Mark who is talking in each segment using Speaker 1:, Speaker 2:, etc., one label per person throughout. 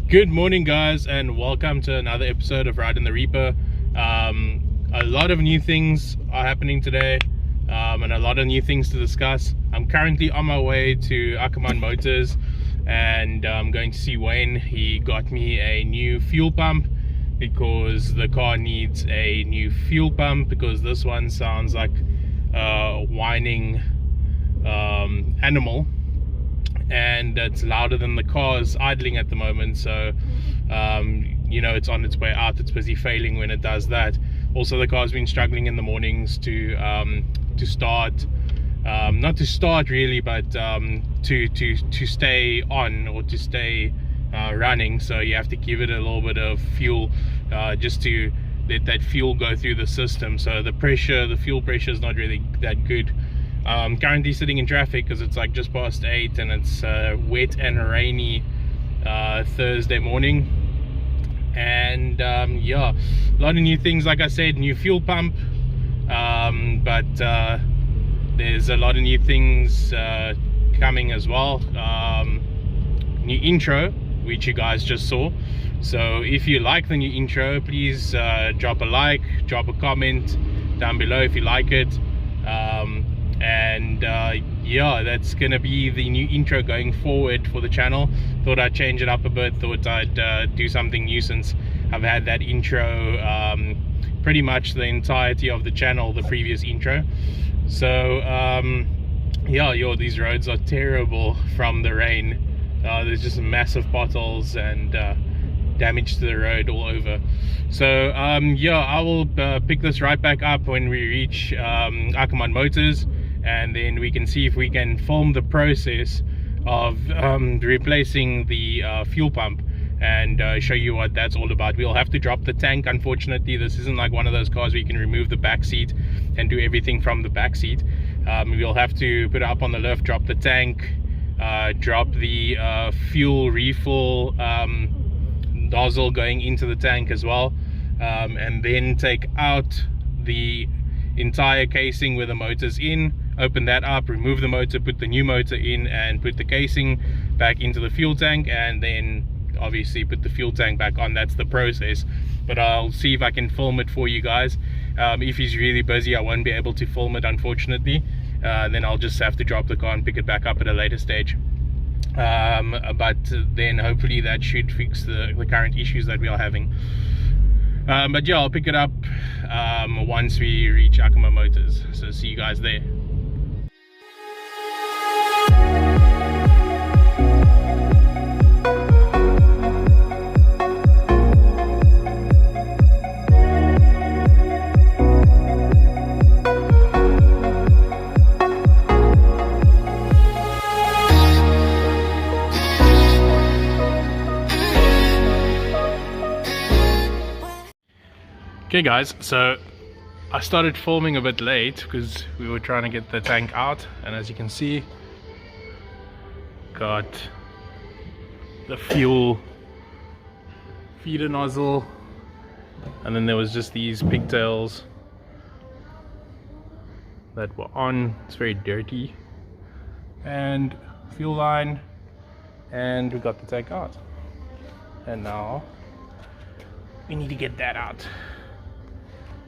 Speaker 1: Good morning, guys, and welcome to another episode of Ride in the Reaper. A lot of new things are happening today, and a lot of new things to discuss. I'm currently on my way to Akkerman Motors, and I'm going to see Wayne. He got me a new fuel pump because the car needs a new fuel pump, because this one sounds like a whining animal, and it's louder than the car is idling at the moment. So you know, it's on its way out. It's busy failing when it does that. Also, the car's been struggling in the mornings to start, not to start really, but to stay on, or to stay running. So you have to give it a little bit of fuel just to let that fuel go through the system. So the fuel pressure is not really that good. Currently sitting in traffic because it's like just past 8 and it's wet and rainy Thursday morning. And yeah, a lot of new things. Like I said, new fuel pump, but there's a lot of new things coming as well. New intro, which you guys just saw. So if you like the new intro, please drop a like, drop a comment down below if you like it. Yeah, that's gonna be the new intro going forward for the channel. Thought I'd change it up a bit, thought I'd do something new, since I've had that intro pretty much the entirety of the channel, the previous intro. So yeah, these roads are terrible from the rain. There's just massive potholes and damage to the road all over. So yeah, I will pick this right back up when we reach Akkerman Motors, and then we can see if we can film the process of replacing the fuel pump, and show you what that's all about. We'll have to drop the tank. Unfortunately, this isn't like one of those cars where you can remove the back seat and do everything from the back seat. We'll have to put it up on the lift, drop the tank, drop the fuel refill nozzle going into the tank as well, and then take out the entire casing where the motor's in, open that up, remove the motor, put the new motor in, and put the casing back into the fuel tank, and then obviously put the fuel tank back on. That's the process, but I'll see if I can film it for you guys. If he's really busy, I won't be able to film it, unfortunately. Then I'll just have to drop the car and pick it back up at a later stage. But then hopefully that should fix the current issues that we are having. But yeah, I'll pick it up once we reach Akkerman Motors. So see you guys there. Okay guys, so I started filming a bit late because we were trying to get the tank out, and as you can see, got the fuel feeder nozzle, and then there was just these pigtails that were on. It's very dirty, and fuel line, and we got the tank out, and now we need to get that out.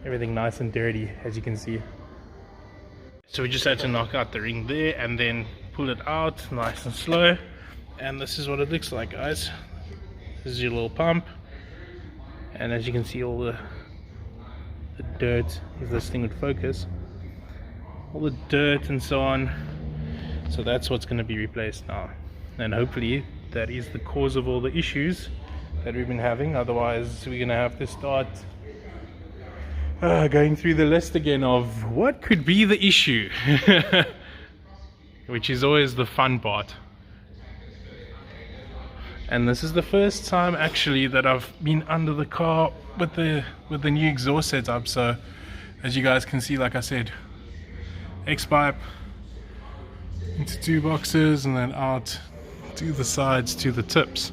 Speaker 1: Everything nice and dirty, as you can see. So we just had to knock out the ring there and then pull it out nice and slow, and this is what it looks like, guys. This is your little pump, and as you can see, all the dirt, if this thing would focus, all the dirt and so on. So that's what's going to be replaced now, and hopefully that is the cause of all the issues that we've been having. Otherwise we're going to have to start going through the list again of what could be the issue, which is always the fun part. And this is the first time actually that I've been under the car with the new exhaust setup. So as you guys can see, like I said, X-pipe into two boxes and then out to the sides to the tips.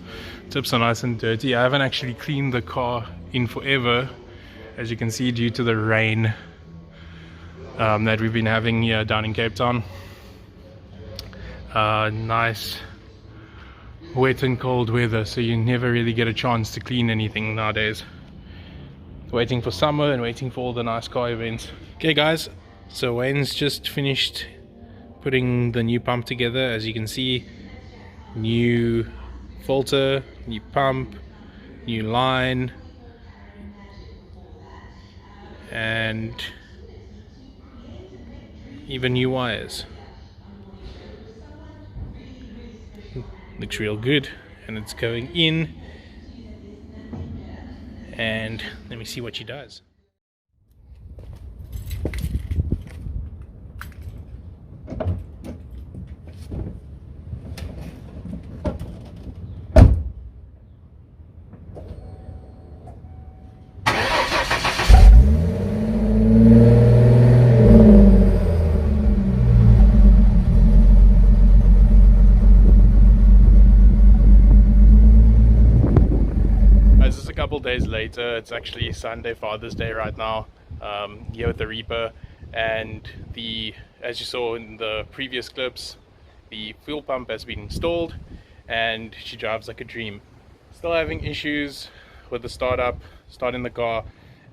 Speaker 1: Tips are nice and dirty. I haven't actually cleaned the car in forever, as you can see, due to the rain that we've been having here down in Cape Town. Nice wet and cold weather, so you never really get a chance to clean anything nowadays. Waiting for summer and waiting for all the nice car events. Okay guys, so Wayne's just finished putting the new pump together. As you can see, new filter, new pump, new line, and even new wires. Looks real good, and it's going in, and let me see what she does. Days later, it's actually Sunday, Father's Day right now, here with the Reaper, and as you saw in the previous clips, the fuel pump has been installed and she drives like a dream. Still having issues with the starting the car,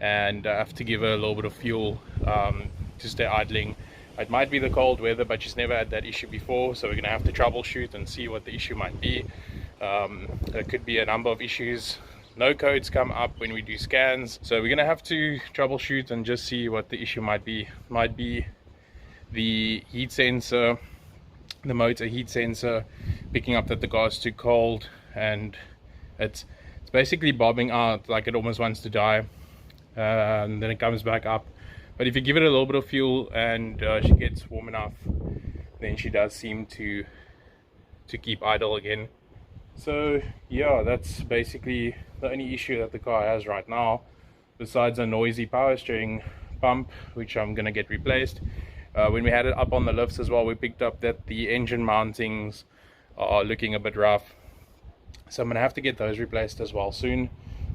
Speaker 1: and I have to give her a little bit of fuel to stay idling. It might be the cold weather, but she's never had that issue before, so we're gonna have to troubleshoot and see what the issue might be. There could be a number of issues. No codes come up when we do scans, so we're gonna have to troubleshoot and just see what the issue might be. Might be the heat sensor, the motor heat sensor picking up that the car is too cold, and it's basically bobbing out like it almost wants to die, and then it comes back up. But if you give it a little bit of fuel and she gets warm enough, then she does seem to keep idle again. So yeah, that's basically the only issue that the car has right now, besides a noisy power steering pump, which I'm gonna get replaced. When we had it up on the lifts as well, we picked up that the engine mountings are looking a bit rough, so I'm gonna have to get those replaced as well soon.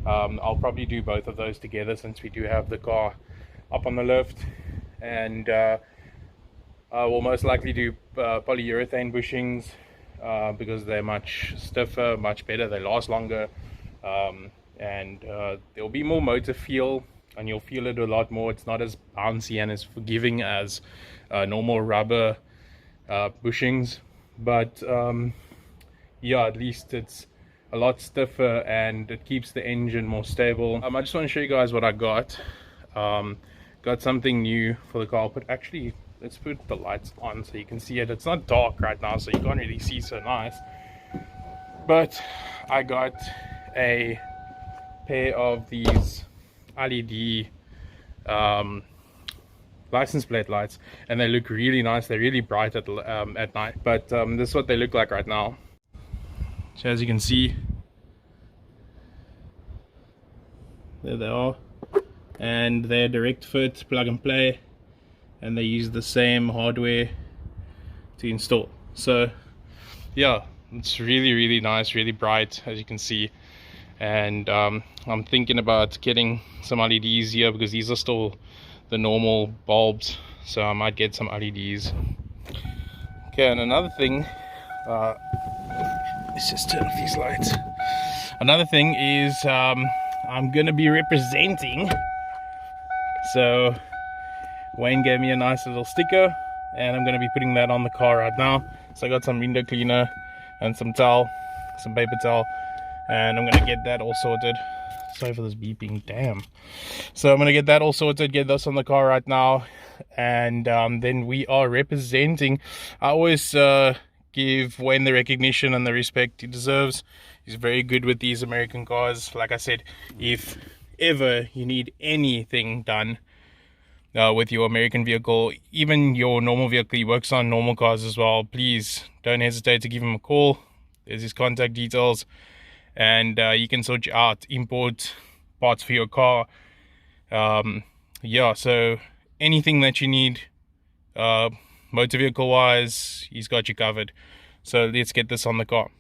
Speaker 1: I'll probably do both of those together, since we do have the car up on the lift, and I will most likely do polyurethane bushings, because they're much stiffer, much better, they last longer, and there'll be more motor feel, and you'll feel it a lot more. It's not as bouncy and as forgiving as normal rubber bushings, but yeah, at least it's a lot stiffer and it keeps the engine more stable. I just want to show you guys what I got. Got something new for the car. Actually, let's put the lights on so you can see it. It's not dark right now, so you can't really see so nice, but I got a pair of these LED license plate lights, and they look really nice. They're really bright at night, but this is what they look like right now. So as you can see, there they are, and they're direct fit, plug and play, and they use the same hardware to install. So yeah, it's really nice, really bright, as you can see. And I'm thinking about getting some LEDs here, because these are still the normal bulbs, so I might get some LEDs. Okay, and another thing, let's just turn off these lights. Another thing is I'm gonna be representing, so Wayne gave me a nice little sticker, and I'm going to be putting that on the car right now. So I got some window cleaner and some towel, some paper towel, and I'm going to get that all sorted. Sorry for this beeping, damn. So I'm going to get that all sorted, get this on the car right now, and then we are representing. I always give Wayne the recognition and the respect he deserves. He's very good with these American cars. Like I said, if ever you need anything done with your American vehicle, even your normal vehicle, he works on normal cars as well, please don't hesitate to give him a call. There's his contact details, and you can sort out import parts for your car. Yeah, so anything that you need motor vehicle wise, he's got you covered. So let's get this on the car.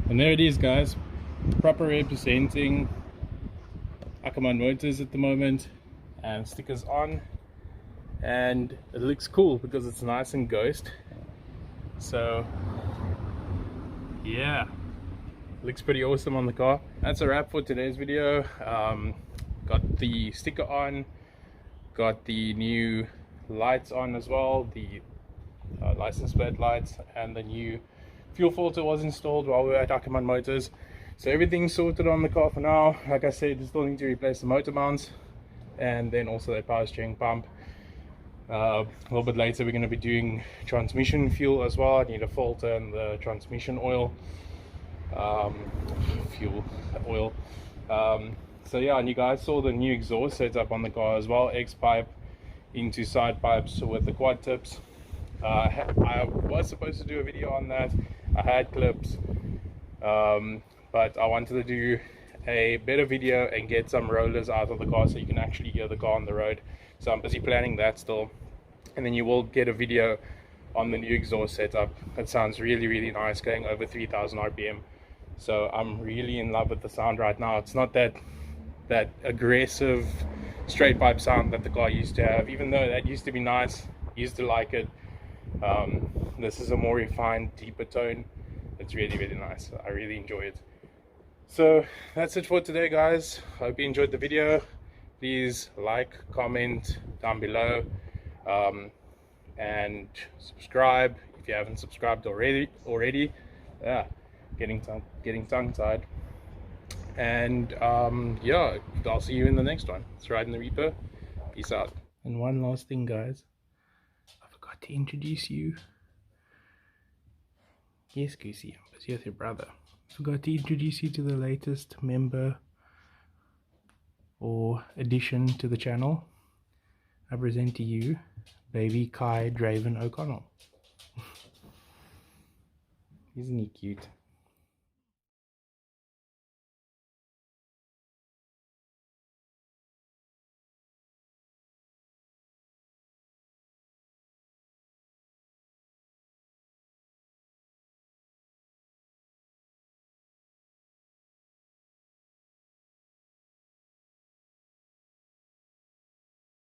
Speaker 1: And there it is, guys. proper representing Akkerman Motors at the moment, and stickers on, and it looks cool because it's nice and ghost. So yeah, looks pretty awesome on the car. That's a wrap for today's video. Got the sticker on, got the new lights on as well, the license plate lights, and the new fuel filter was installed while we were at Akkerman Motors. So everything's sorted on the car for now. Like I said, still need to replace the motor mounts and then also the power steering pump. A little bit later we're going to be doing transmission fuel as well. I need a filter and the transmission oil, fuel oil. So yeah, and you guys saw the new exhaust setup on the car as well, X pipe into side pipes with the quad tips. I was supposed to do a video on that. I had clips, but I wanted to do a better video and get some rollers out of the car so you can actually hear the car on the road. So I'm busy planning that still, and then you will get a video on the new exhaust setup. That sounds really nice, going over 3000 RPM. So I'm really in love with the sound right now. It's not that aggressive straight pipe sound that the car used to have, even though that used to be nice, used to like it. This is a more refined, deeper tone. It's really nice. I really enjoy it. So that's it for today, guys. Hope you enjoyed the video. Please like, comment down below, and subscribe if you haven't subscribed already. Yeah, getting tongue-tied. And yeah, I'll see you in the next one. It's Riding the Reaper. Peace out. And one last thing, guys, I forgot to introduce you. Yes, Goosey, I'm busy with your brother. I forgot to introduce you to the latest member or addition to the channel. I present to you baby Kai Draven O'Connell. Isn't he cute?